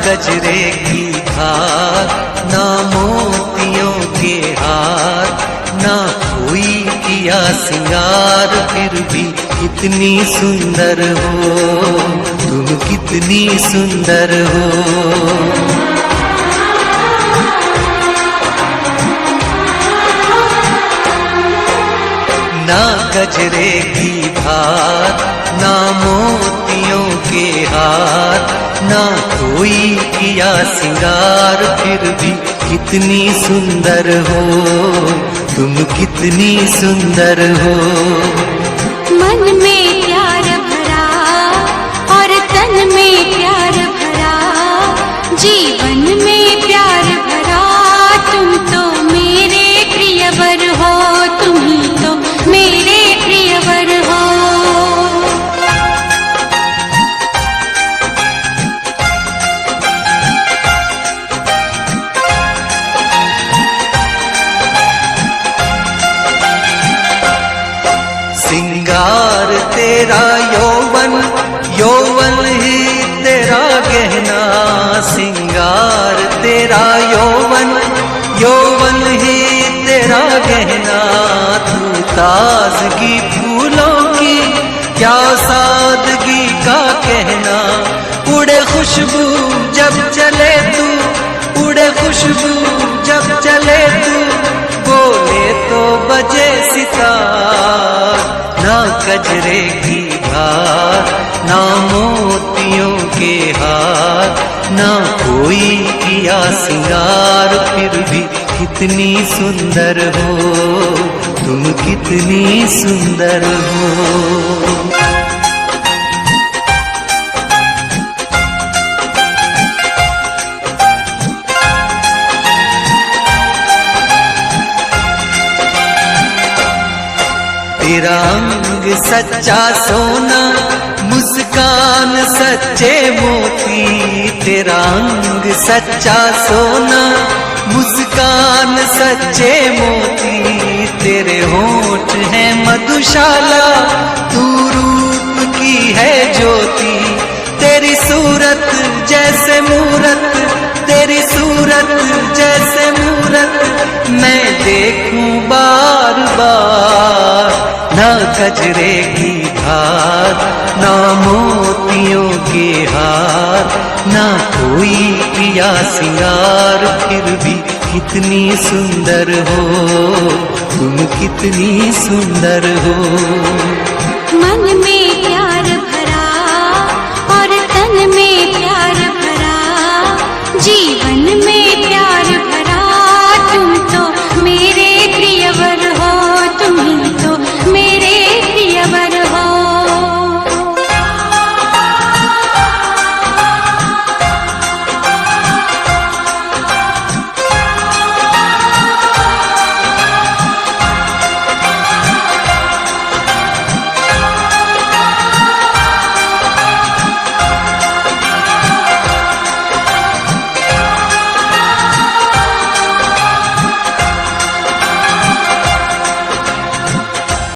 गजरे की धार, ना मोतियों के हार, ना कोई किया सिंगार, फिर भी कितनी सुंदर हो तुम, कितनी सुंदर हो। ना गजरे की धार, ना मोतियों के हार, ना कोई किया सिंगार, फिर भी कितनी सुंदर हो तुम, कितनी सुंदर हो। मन में प्यार भरा और तन में प्यार भरा, जीवन में प्यार भरा, तुम तो मेरे प्रियवर हो, तुम ही तो मेरे प्रियवर हो। सिंगार तेरा यौवन, यौवन ही तेरा गहना, सिंगार तेरा यौवन, यौवन ही तेरा गहना, तू ताजगी फूलों की क्या सादगी का कहना, उड़े खुशबू जब चले तू, उड़े खुशबू जब चले तू, बोले तो बजे सितार। ना गजरे की धार, ना मोतियों के हार, ना कोई किया सिंगार, फिर भी कितनी सुंदर हो तुम, कितनी सुंदर हो। तेरा अंग सच्चा सोना, मुस्कान सच्चे मोती, तेरा अंग सच्चा सोना, मुस्कान सच्चे मोती, तेरे होठ हैं मधुशाला, तू रूप की है ज्योति, तेरी सूरत जैसे मूरत, तेरी सूरत जैसे मूरत, मैं देखूं बार बार। ना गजरे की धार, ना मोतियों के हार, ना कोई किया सिंगार, फिर भी कितनी सुंदर हो तुम, कितनी सुंदर हो। मन में प्यार भरा और तन में प्यार भरा, जीवन में